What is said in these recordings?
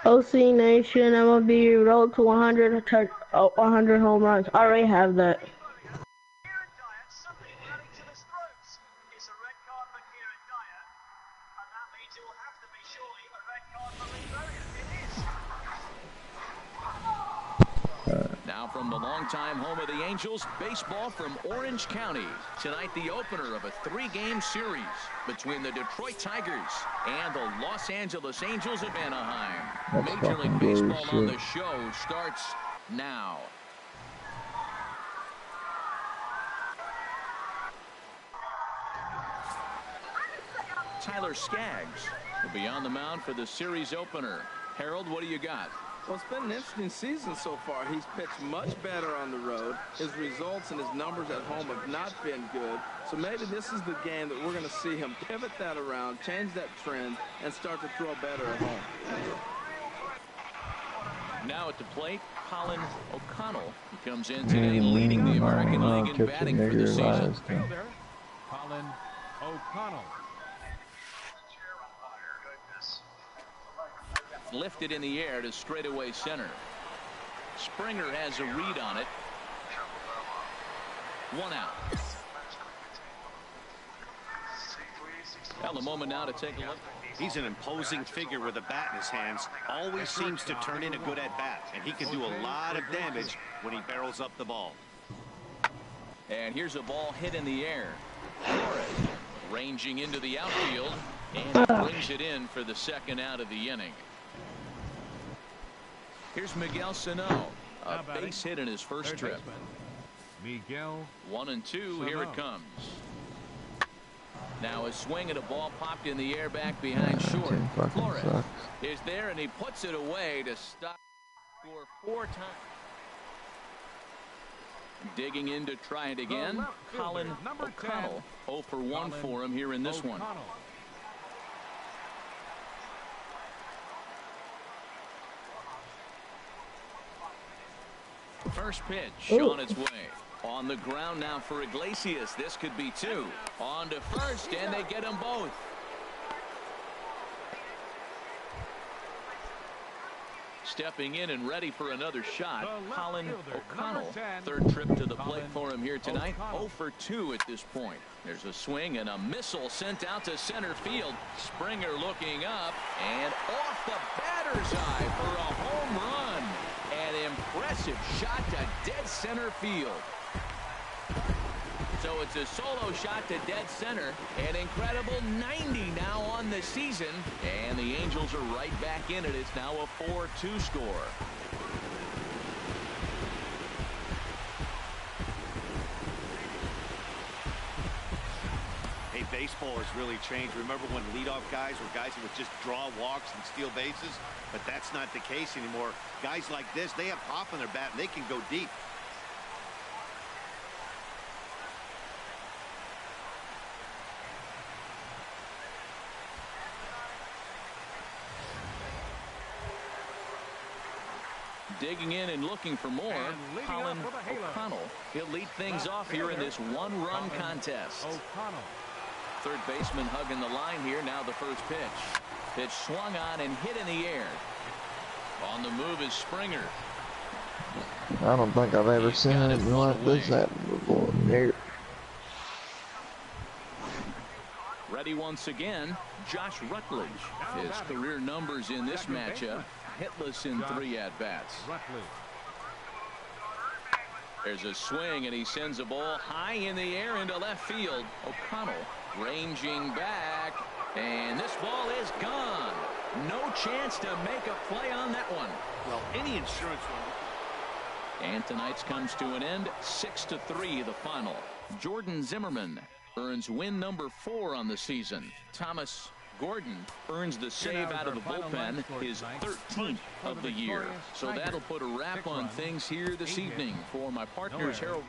OC Nation, MLB road to 100 home runs. I already have that. Now from the longtime home of the Angels, baseball from Orange County. Tonight, the opener of a 3-game series between the Detroit Tigers and the Los Angeles Angels of Anaheim. Major League Baseball on the show starts now. Tyler Skaggs will be on the mound for the series opener. Harold, what do you got? Well, it's been an interesting season so far. He's pitched much better on the road. His results and his numbers at home have not been good. So maybe this is the game that we're going to see him pivot that around, change that trend, and start to throw better at home. Now at the plate, Colin O'Connell. He comes in today leading the American League in batting for the season. Colin O'Connell. Lifted in the air to straightaway center. Springer has a read on it. 1 out. Well, a moment now to take a look. He's an imposing figure with a bat in his hands. Always seems to turn in a good at-bat, and he can do a lot of damage when he barrels up the ball. And here's a ball hit in the air. Flores ranging into the outfield and brings it in for the 2nd out of the inning. Here's Miguel Sano, a base hit in his first trip. Miguel 1-2. Here it comes. Now a swing and a ball popped in the air back behind short. Flores is there and he puts it away to stop. Score 4 times. Digging in to try it again. Colin O'Connell 0 for 1 for him here in this one. First pitch on its way. On the ground now for Iglesias. This could be 2. On to first, and they get them both. Stepping in and ready for another shot, Colin O'Connell. 3rd trip to the plate for him here tonight. 0 for 2 at this point. There's a swing and a missile sent out to center field. Springer looking up and off the batter's eye for a home run. An impressive shot to dead center field. So it's a solo shot to dead center. An incredible 90 now on the season. And the Angels are right back in it. It's now a 4-2 score. Hey, baseball has really changed. Remember when leadoff guys were guys who would just draw walks and steal bases? But that's not the case anymore. Guys like this, they have pop in their bat and they can go deep. Digging in and looking for more, Colin O'Connell. He'll lead things off here in this 1-run contest. O'Connell. 3rd baseman hugging the line here. Now the first pitch. Pitch swung on and hit in the air. On the move is Springer. I don't think I've ever seen anything like this happen before here. Ready once again, Josh Rutledge. His career numbers in this matchup, hitless in 3 at-bats. There's a swing and he sends a ball high in the air into left field. O'Connell ranging back, and this ball is gone. No chance to make a play on that one. Well, any insurance one. And tonight's comes to an end. 6-3 the final. Jordan Zimmerman earns win number 4 on the season. Thomas Gordon earns the save out of the bullpen, his 13th of the year. So that'll put a wrap on things here this evening. For my partners, Harold.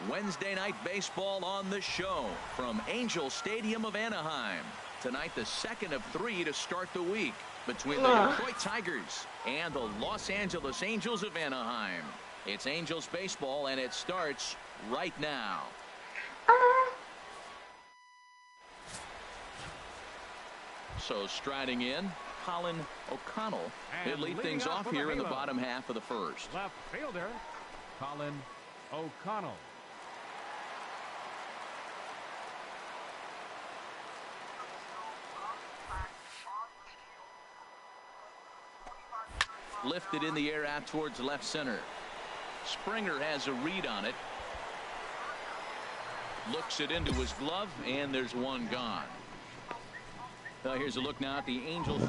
Wednesday night baseball on the show from Angel Stadium of Anaheim. Tonight, the 2nd of 3 to start the week between the Detroit Tigers and the Los Angeles Angels of Anaheim. It's Angels baseball, and it starts right now. So striding in, Colin O'Connell. He'll lead things off here in the bottom half of the first. Left fielder, Colin O'Connell. Lifted in the air out towards left center. Springer has a read on it. Looks it into his glove, and there's one gone. Here's a look now at the Angels.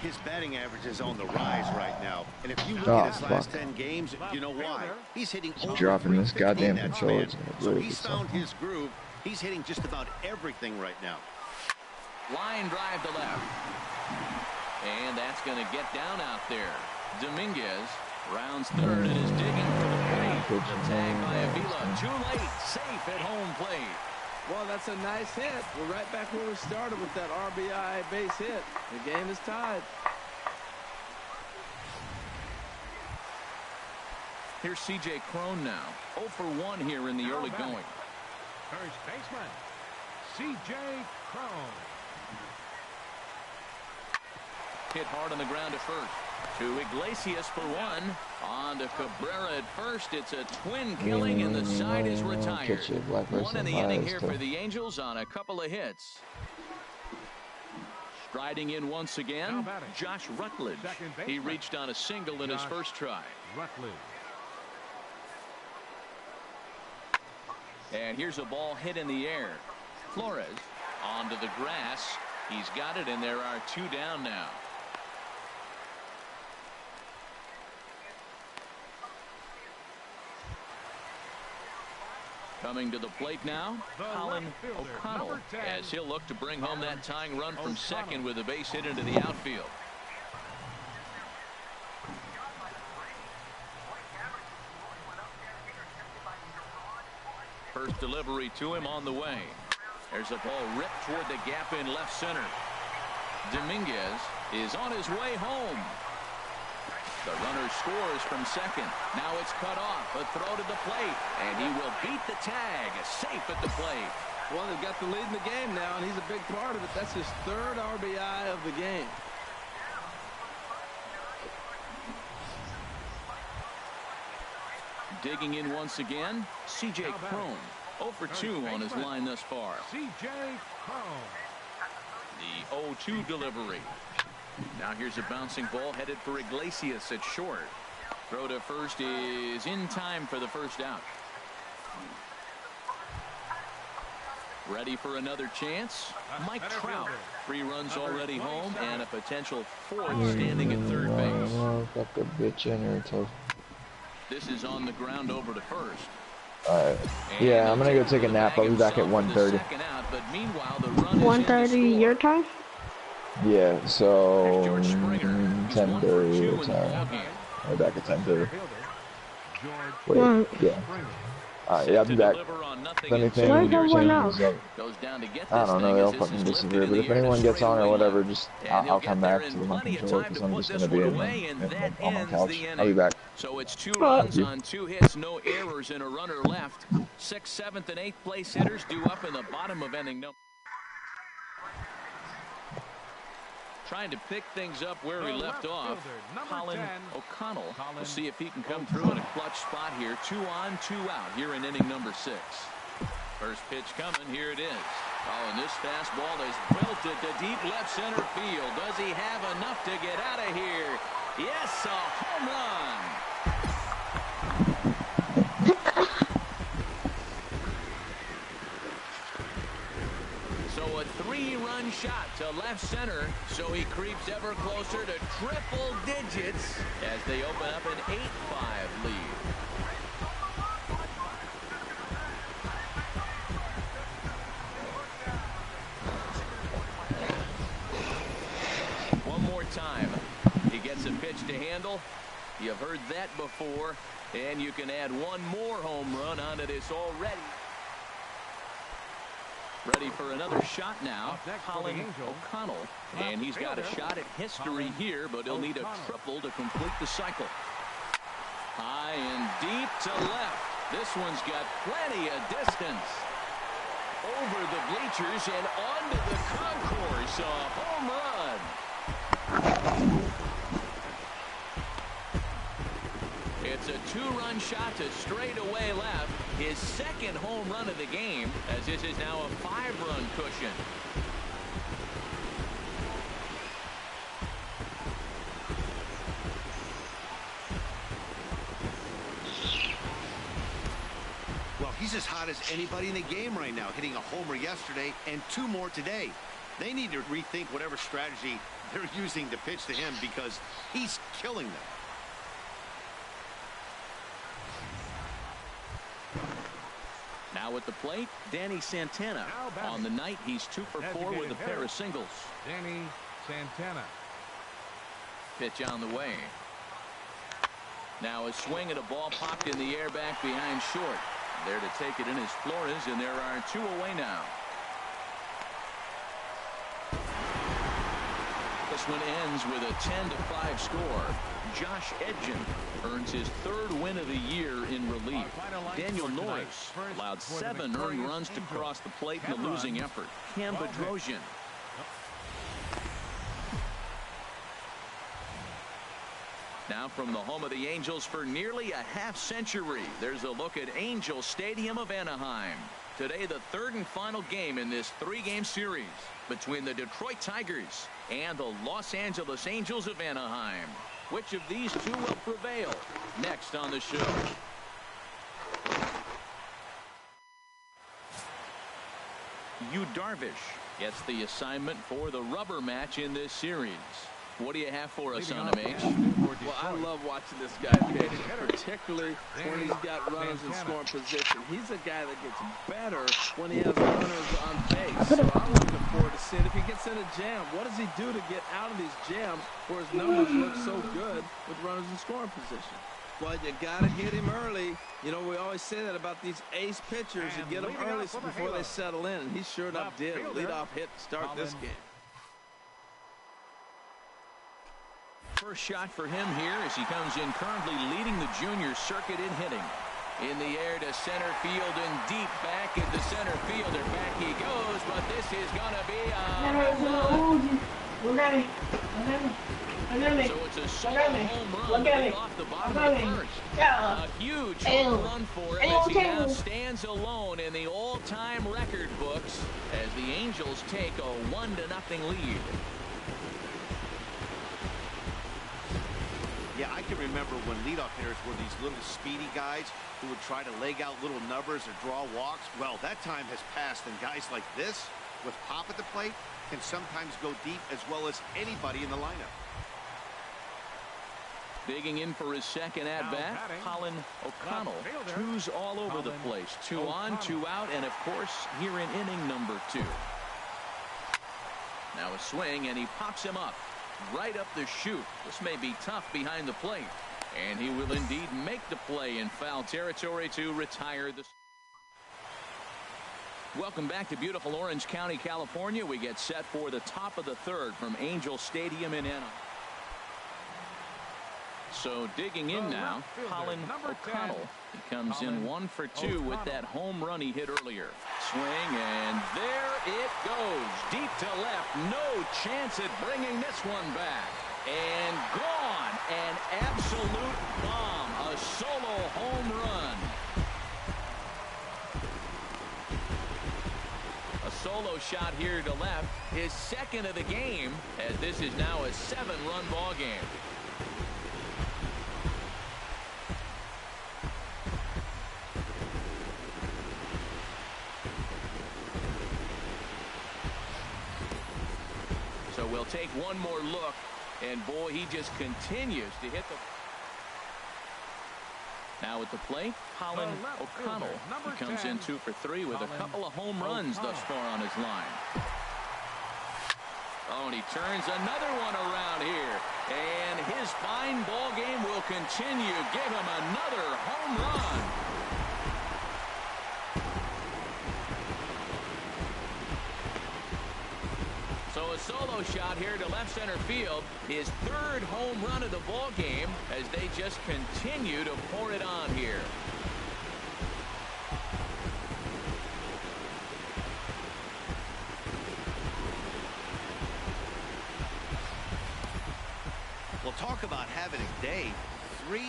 His batting average is on the rise right now. And if you look at his last 10 games, you know why. He's hitting over dropping this goddamn controller. So he's found his groove. He's hitting just about everything right now. Line drive to left. And that's going to get down out there. Dominguez rounds third and is digging for the plate. The tag by Avila. Too late. Safe at home plate. Well, that's a nice hit. We're right back where we started with that RBI base hit. The game is tied. Here's C.J. Cron now. 0 for 1 here in the early going. First baseman, C.J. Cron. Hit hard on the ground at first. To Iglesias for one. On to Cabrera at first. It's a twin killing, and the side is retired. One in the inning here for the Angels on a couple of hits. Striding in once again, Josh Rutledge. He reached on a single in his first try. Rutledge. And here's a ball hit in the air. Flores onto the grass. He's got it, and there are two down now. Coming to the plate now, Colin O'Connell, as he'll look to bring home that tying run from second with a base hit into the outfield. First delivery to him on the way. There's a ball ripped toward the gap in left center. Dominguez is on his way home. The runner scores from second. Now it's cut off. A throw to the plate. And he will beat the tag. Safe at the plate. Well, they've got the lead in the game now, and he's a big part of it. That's his third RBI of the game. Digging in once again, C.J. Cron. 0 for 2 on his line thus far. C.J. Cron. The 0-2 delivery. Now here's a bouncing ball headed for Iglesias at short. Throw to first is in time for the first out. Ready for another chance? Mike Trout. 3 runs already home and a potential 4th standing at third base. Got the bitch in here too. This is on the ground over to first. Alright. Yeah, I'm gonna go take a nap. I'll be back at 1:30. 1:30 your time? Yeah, so 10:30 your time. I'll be back at 10:30. Wait, yeah. Alright, yeah, I'll be back. If anything changes up, I don't know, they'll fucking disappear, but if anyone gets on or whatever, just, I'll come back to my control, because I'm just gonna be on my couch. I'll be back. So it's 2 runs on 2 hits, no errors, and a runner left. 6th, 7th, and 8th place hitters due up in the bottom of inning number. Trying to pick things up where we left off. Colin O'Connell. We'll see if he can come through in a clutch spot here. 2 on, 2 out here in inning number 6. First pitch coming. Here it is. Oh, and this fastball is belted to deep left center field. Does he have enough to get out of here? Yes, a home run. So a 3-run shot to left center. So he creeps ever closer to triple digits as they open up an 8-5 lead. One more time. He gets a pitch to handle. You've heard that before. And you can add one more home run onto this already. Ready for another shot now, Colin O'Connell. And he's got a shot at history here, but he'll need a triple to complete the cycle. High and deep to left. This one's got plenty of distance. Over the bleachers and onto the concourse. close. A home run. It's a two-run shot to straightaway left. His second home run of the game, as this is now a 5-run cushion. Well, he's as hot as anybody in the game right now, hitting a homer yesterday and 2 more today. They need to rethink whatever strategy they're using to pitch to him because he's killing them. Now at the plate, Danny Santana. On the night, he's 2 for 4 with a pair of singles. Danny Santana. Pitch on the way. Now a swing and a ball popped in the air back behind short. There to take it in is Flores, and there are 2 away now. This one ends with a 10-5 score. Josh Edgin earns his 3rd win of the year in relief. Daniel Norris allowed 7 earned runs to cross the plate in the losing effort. Cam Bedrosian. Now from the home of the Angels for nearly a half-century, there's a look at Angel Stadium of Anaheim. Today, the 3rd and final game in this 3-game series between the Detroit Tigers and the Los Angeles Angels of Anaheim. Which of these 2 will prevail? Next on the show. Yu Darvish gets the assignment for the rubber match in this series. What do you have for us on him, H? Well, I love watching this guy pitch, particularly when he's got runners in scoring position. He's a guy that gets better when he has runners on base. So I'm looking forward to seeing if he gets in a jam. What does he do to get out of these jams where his numbers look so good with runners in scoring position? Well, you got to hit him early. You know, we always say that about these ace pitchers. You get them early before they settle in, and he sure enough did. Leadoff hit to start this game. First shot for him here as he comes in currently leading the junior circuit in hitting. In the air to center field and deep back at the center fielder. Back he goes, but this is going to be so it's a solo home run off the bottom of the first. A huge home run for him as he now stands alone in the all-time record books as the Angels take a 1-0 lead. Yeah, I can remember when leadoff hitters were these little speedy guys who would try to leg out little numbers or draw walks. Well, that time has passed, and guys like this, with pop at the plate, can sometimes go deep as well as anybody in the lineup. Digging in for his second at-bat, Colin O'Connell. 2s all over the place. 2 on, 2 out, and of course, here in inning number 2. Now a swing, and he pops him up. Right up the chute. This may be tough behind the plate. And he will indeed make the play in foul territory to retire the... Welcome back to beautiful Orange County, California. We get set for the top of the 3rd from Angel Stadium in Anaheim. So digging in now, Colin O'Connell. He comes in 1 for 2 with that home run he hit earlier. Swing, and there it goes. Deep to left. No chance at bringing this one back. And gone. An absolute bomb. A solo home run. A solo shot here to left. His 2nd of the game, as this is now a 7-run ball game. So we'll take one more look, and boy, he just continues to hit the... Now at the plate, Colin O'Connell. He comes in 2 for 3 with a couple of home runs thus far on his line. Oh, and he turns another one around here. And his fine ball game will continue. Give him another home run. So a solo shot here to left center field. His 3rd home run of the ball game as they just continue to pour it on here. talk about having a day. 3.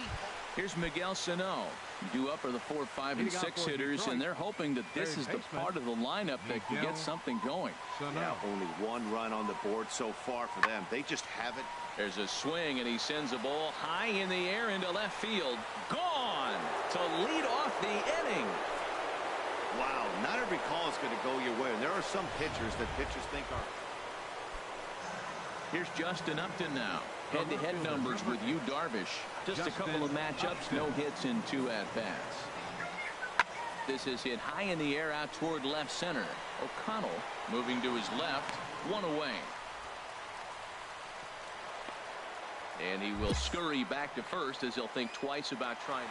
Here's Miguel Sano. Due up are the 4, 5, and 6 hitters, and they're hoping that this is the part of the lineup that can get something going. Yeah, only 1 run on the board so far for them. They just haven't. There's a swing, and he sends a ball high in the air into left field. Gone to lead off the inning. Wow, not every call is going to go your way, and there are some pitchers that pitchers think are. Here's Justin Upton now. Head-to-head numbers with Yu Darvish. Just a couple of matchups, no hits in 2 at-bats. This is hit high in the air out toward left center. O'Connell moving to his left, 1 away. And he will scurry back to first as he'll think twice about trying.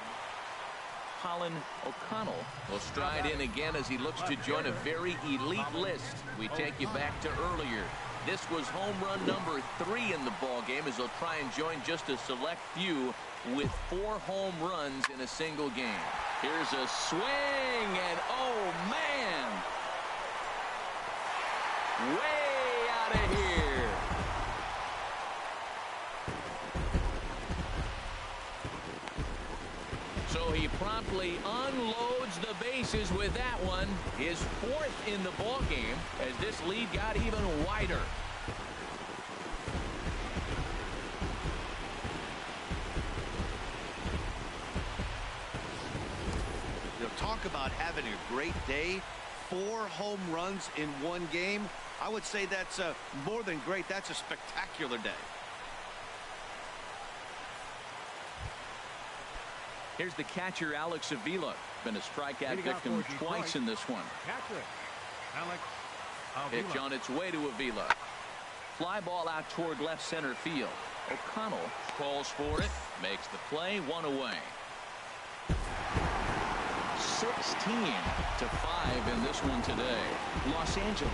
Colin O'Connell will stride in again as he looks to join a very elite list. We take you back to earlier. This was home run number 3 in the ball game as he'll try and join just a select few with 4 home runs in a single game. Here's a swing, and oh man, way out of here. So he promptly unloads the bases with that one. His 4th in the ball game as this lead got even wider. Talk about having a great day. 4 home runs in 1 game. I would say that's more than great. That's a spectacular day. Here's the catcher, Alex Avila. Been a strikeout victim twice in this one. Catcher, Alex Pitch on its way to Avila. Fly ball out toward left center field. O'Connell calls for it. Makes the play, 1 away. 16-5 in this one today. Los Angeles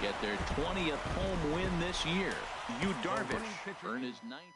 get their 20th home win this year. Yu Darvish earned his 9th.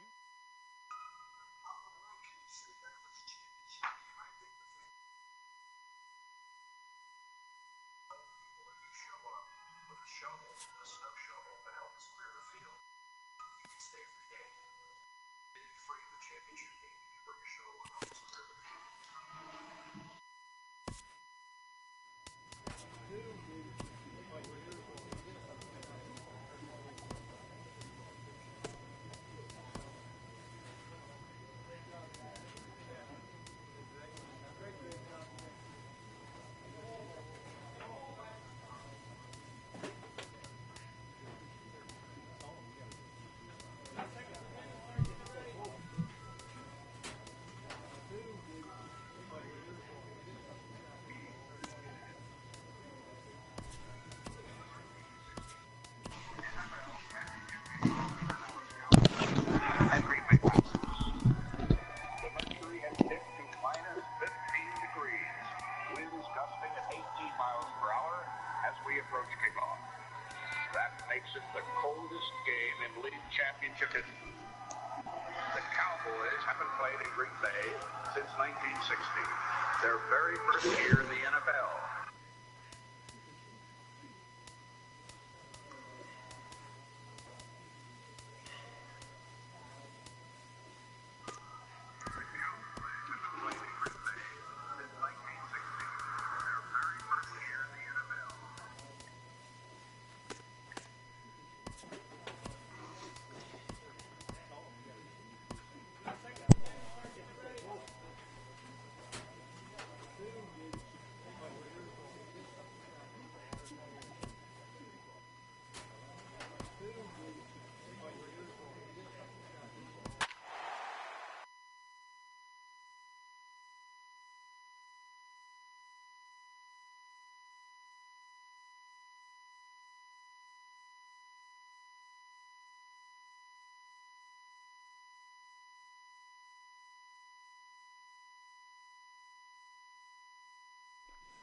Championship history. The Cowboys haven't played in Green Bay since 1960. Their very first year in the NFL.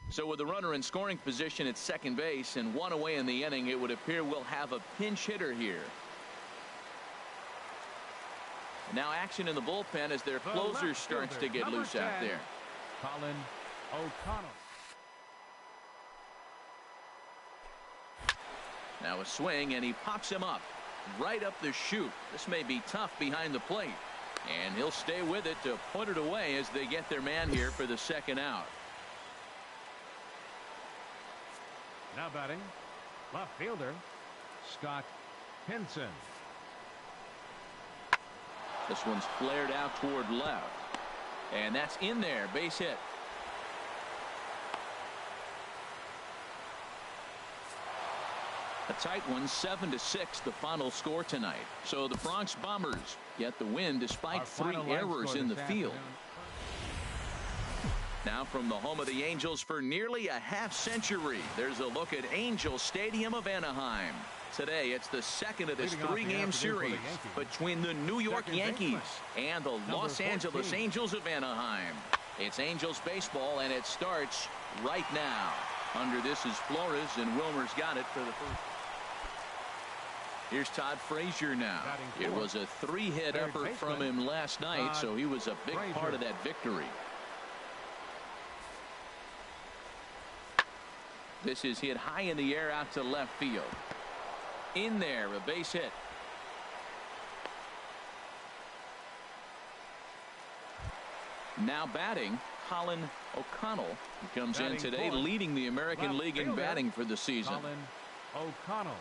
So with the runner in scoring position at second base and 1 away in the inning, it would appear we'll have a pinch hitter here. Now action in the bullpen as their closer starts to get loose out there. Colin O'Connell. Now a swing, and he pops him up right up the chute. This may be tough behind the plate. And he'll stay with it to put it away as they get their man here for the second out. Now batting, left fielder, Scott Henson. This one's flared out toward left. And that's in there. Base hit. A tight one, 7-6, the final score tonight. So the Bronx Bombers get the win despite 3 errors in the field. Now from the home of the Angels for nearly a half-century, there's a look at Angel Stadium of Anaheim. Today, it's the second of this 3-game series between the New York Yankees and the Los Angeles Angels of Anaheim. It's Angels baseball, and it starts right now. Under this is Flores, and Wilmer's got it for the first. Here's Todd Frazier now. It was a 3-hit effort from him last night, so he was a big part of that victory. This is hit high in the air out to left field. In there, a base hit. Now batting, Colin O'Connell, who comes in today leading the American League in batting for the season. Colin O'Connell.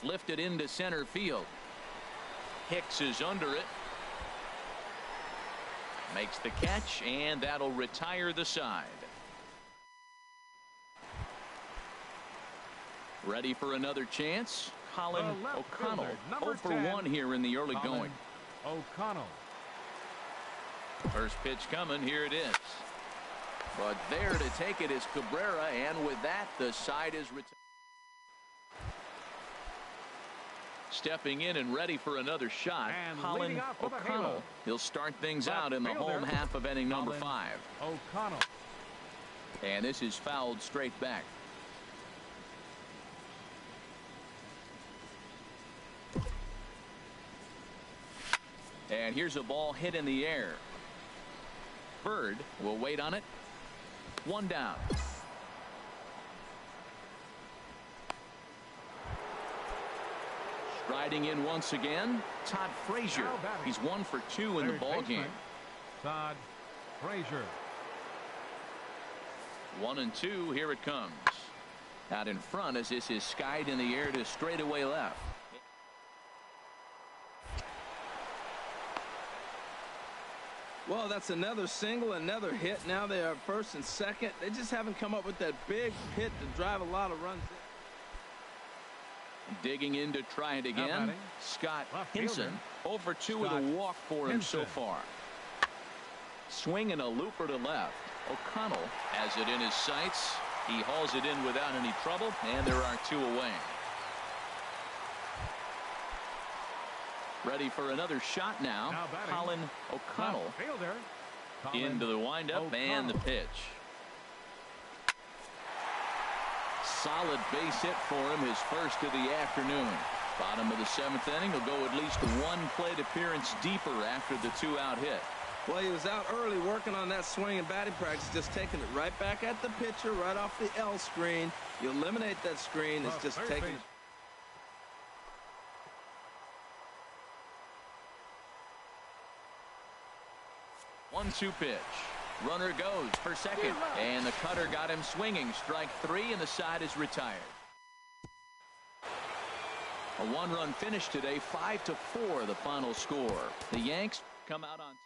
Lifted into center field. Hicks is under it. Makes the catch, and that'll retire the side. Ready for another chance? Colin O'Connell, 0 for 1 here in the early going. O'Connell. First pitch coming, here it is. But there to take it is Cabrera, and with that, the side is retired. Stepping in and ready for another shot, Colin O'Connell. He'll start things out in the home half of inning number 5. O'Connell. And this is fouled straight back. And here's a ball hit in the air. Bird will wait on it. 1 down. Striding in once again, Todd Frazier. He's 1 for 2 in the ball game. Todd Frazier. 1-2. Here it comes. Out in front as this is skied in the air to straightaway left. Well, that's another single, another hit. Now they are first and second. They just haven't come up with that big hit to drive a lot of runs in. Digging in to try it again. Scott Henson, 0 for 2 with a walk for him so far. Swing and a looper to left. O'Connell has it in his sights. He hauls it in without any trouble, and there are 2 away. Ready for another shot now. Colin O'Connell into the windup and the pitch. Solid base hit for him, his first of the afternoon. Bottom of the 7th inning, he'll go at least 1 plate appearance deeper after the 2-out hit. Well, he was out early working on that swing and batting practice, just taking it right back at the pitcher, right off the L screen. You eliminate that screen, it's just taking it. One-two pitch. Runner goes for second, and the cutter got him swinging. Strike 3, and the side is retired. A 1-run finish today, 5-4 the final score. The Yanks come out on top.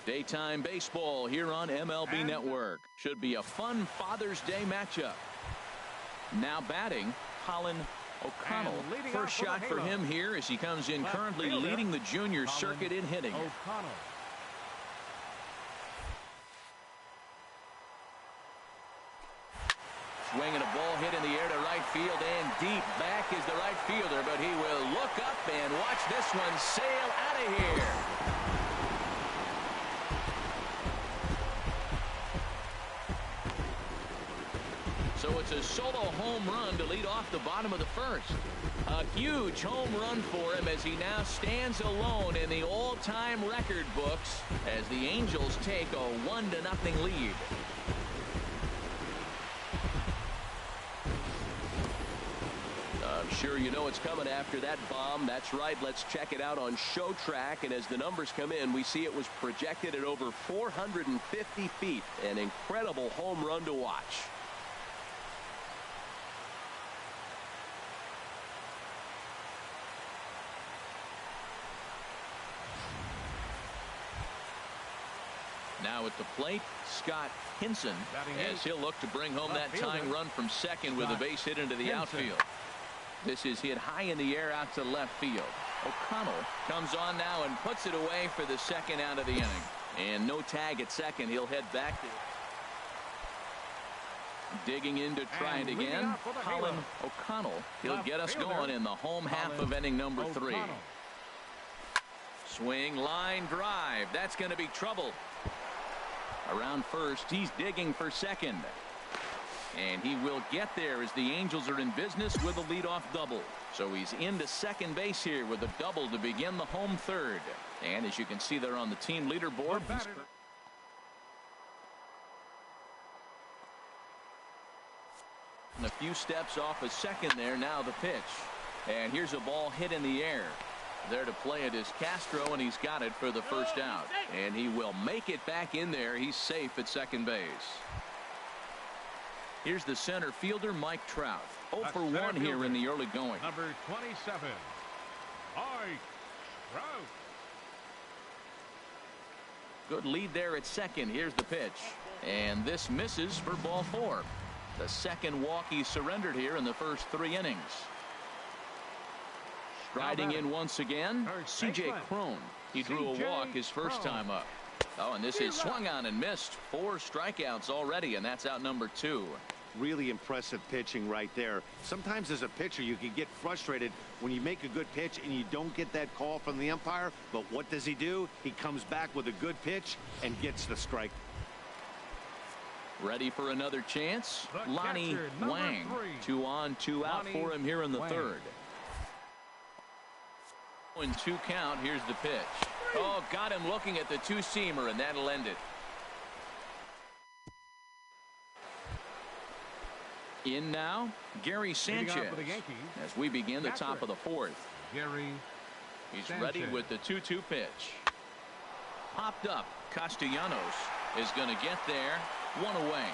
Daytime baseball here on MLB Network. Should be a fun Father's Day matchup. Now batting, Colin O'Connell. First shot for him here as he comes in currently leading the junior circuit in hitting. O'Connell. Swinging a ball hit in the air to right field and deep back is the right fielder, but he will look up and watch this one sail out of here. So it's a solo home run to lead off the bottom of the first. A huge home run for him as he now stands alone in the all-time record books as the Angels take a 1-0 lead. I'm sure you know it's coming after that bomb. That's right. Let's check it out on Show Track. And as the numbers come in, we see it was projected at over 450 feet. An incredible home run to watch. Now at the plate, Scott Hinson, as he'll look to bring home that tying run from second with a base hit into the outfield. This is hit high in the air out to left field. O'Connell comes on now and puts it away for the second out of the inning. And no tag at second. He'll head back to digging in to try it again. Colin O'Connell. He'll get us going in the home half of inning number 3. Swing, line, drive. That's going to be trouble. Around first, he's digging for second. And he will get there as the Angels are in business with a leadoff double. So he's into second base here with a double to begin the home third. And as you can see there on the team leaderboard, he's a few steps off a second there. Now the pitch. And here's a ball hit in the air. There to play it is Castro, and he's got it for the first out. And he will make it back in there. He's safe at second base. Here's the center fielder, Mike Trout. 0 for 1 here in the early going. Number 27, Mike Trout. Good lead there at second. Here's the pitch. And this misses for ball 4. The second walk he surrendered here in the first 3 innings. Striding in once again, C.J. Cron. He drew a walk his first time up. Oh, and this is swung on and missed. 4 strikeouts already, and that's out number 2. Really impressive pitching right there. Sometimes as a pitcher you can get frustrated when you make a good pitch and you don't get that call from the umpire. But what does he do? He comes back with a good pitch and gets the strike. Ready for another chance? Lonnie Wang. 2 on, 2 out for him here in the third. 1-2 count. Here's the pitch. Oh, got him looking at the two-seamer, and that'll end it. In now, Gary Sanchez. As we begin the top of the 4th. He's ready with the 2-2 pitch. Popped up. Castellanos is going to get there. 1 away.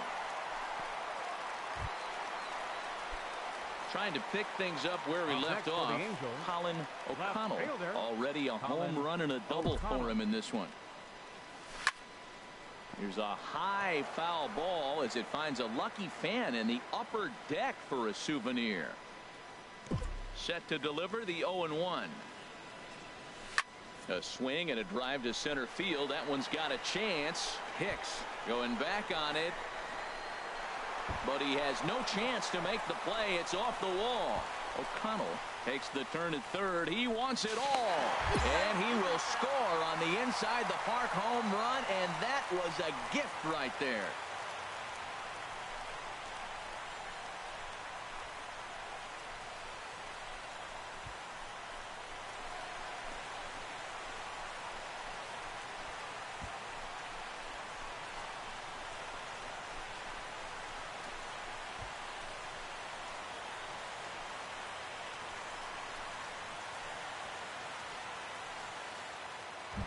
Trying to pick things up where he left off. Colin O'Connell. Already a home run and a double for him in this one. Here's a high foul ball as it finds a lucky fan in the upper deck for a souvenir. Set to deliver the 0-1. A swing and a drive to center field. That one's got a chance. Hicks going back on it. But he has no chance to make the play. It's off the wall. O'Connell takes the turn at third. He wants it all. And he will score on the inside the park home run. And that was a gift right there.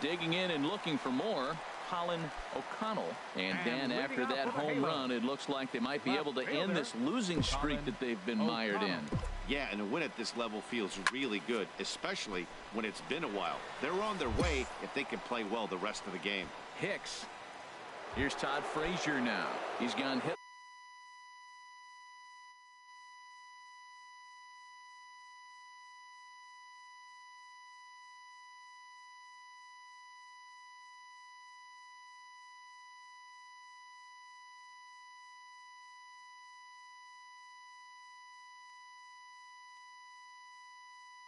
Digging in and looking for more, Colin O'Connell. And Dan, after that home run, it looks like they might be able to end this losing streak that they've been mired in. Yeah, and a win at this level feels really good, especially when it's been a while. They're on their way if they can play well the rest of the game. Hicks. Here's Todd Frazier now. He's gone hit.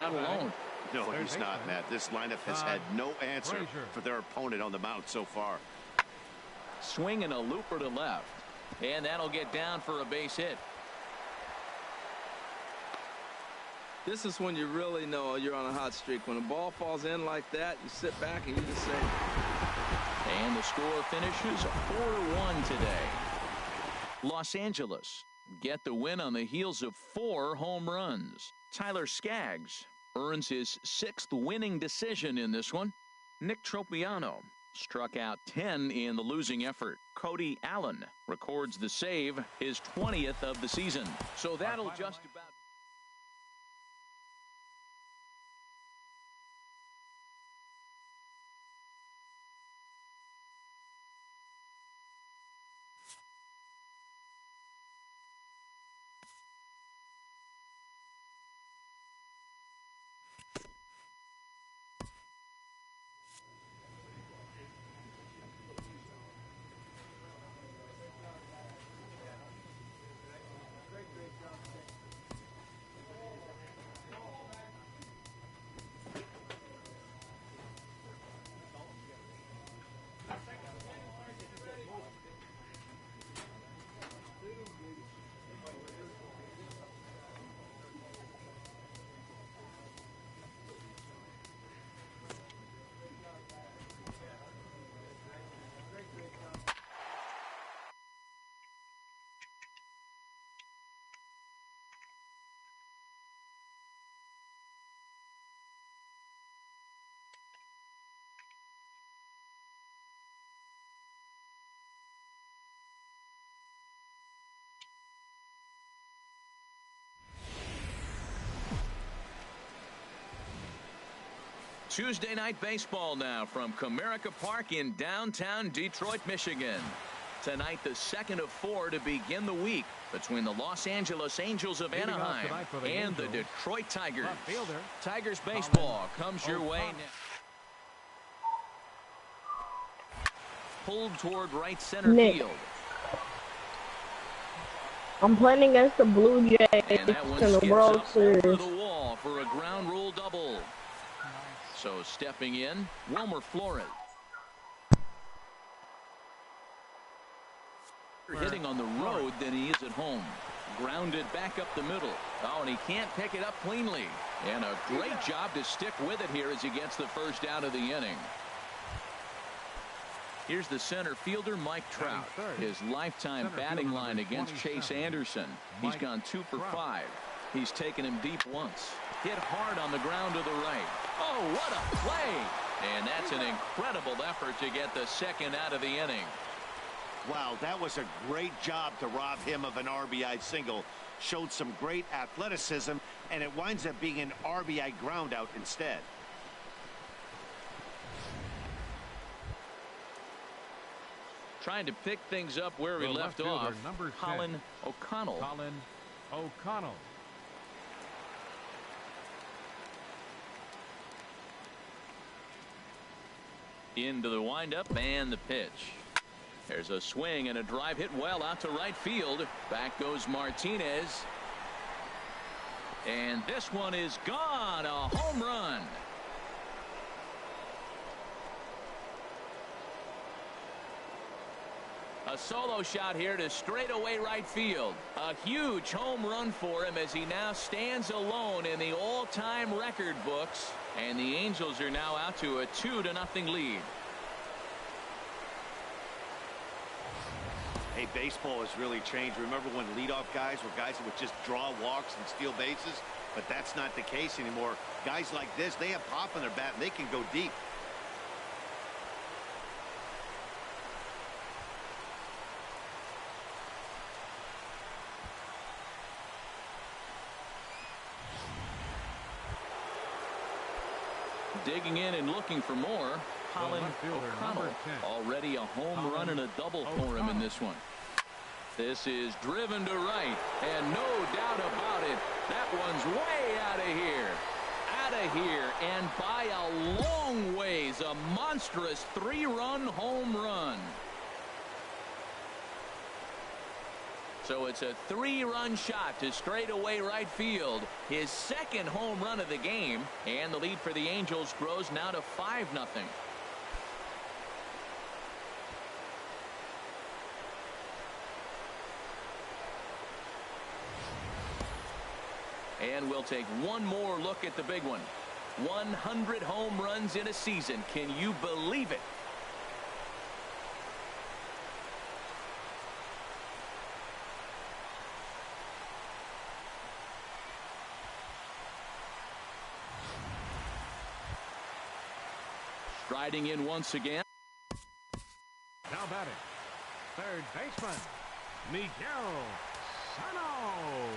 Not alone. No, he's not, Matt. This lineup has had no answer for their opponent on the mound so far. Swinging a looper to left. And that'll get down for a base hit. This is when you really know you're on a hot streak. When a ball falls in like that, you sit back and you just say. And the score finishes 4-1 today. Los Angeles get the win on the heels of 4 home runs. Tyler Skaggs earns his 6th winning decision in this one. Nick Tropiano struck out 10 in the losing effort. Cody Allen records the save, his 20th of the season. So that'll just about. Tuesday night baseball now from Comerica Park in downtown Detroit, Michigan. Tonight, the second of 4 to begin the week between the Los Angeles Angels of Anaheim and the Detroit Tigers. Tigers baseball comes your way now. Pulled toward right center field. I'm playing against the Blue Jays in the World Series. Over the wall for a ground rule double. So stepping in, Wilmer Flores. Hitting on the road than he is at home. Grounded back up the middle. Oh, and he can't pick it up cleanly. And a great job to stick with it here as he gets the first out of the inning. Here's the center fielder, Mike Trout. His lifetime batting line against Chase Anderson. He's gone 2 for 5. He's taken him deep once. Hit hard on the ground to the right. Oh, what a play! And that's an incredible effort to get the second out of the inning. Wow, that was a great job to rob him of an RBI single. Showed some great athleticism, and it winds up being an RBI groundout instead. Trying to pick things up where we left off. Colin O'Connell. Into the windup and the pitch. There's a swing and a drive hit well out to right field. Back goes Martinez. And this one is gone. A home run. A solo shot here to straightaway right field. A huge home run for him as he now stands alone in the all-time record books. And the Angels are now out to a 2-0 lead. Hey, baseball has really changed. Remember when leadoff guys were guys that would just draw walks and steal bases? But that's not the case anymore. Guys like this, they have pop in their bat and they can go deep. Digging in and looking for more. Colin O'Connell. Already a home run and a double for him in this one. This is driven to right, and no doubt about it, that one's way out of here. Out of here, and by a long ways, a monstrous 3-run home run. So it's a 3-run shot to straightaway right field. His second home run of the game, and the lead for the Angels grows now to 5-0. And we'll take one more look at the big one. 100 home runs in a season. Can you believe it? Striding in once again. Now batting, third baseman, Miguel Sano.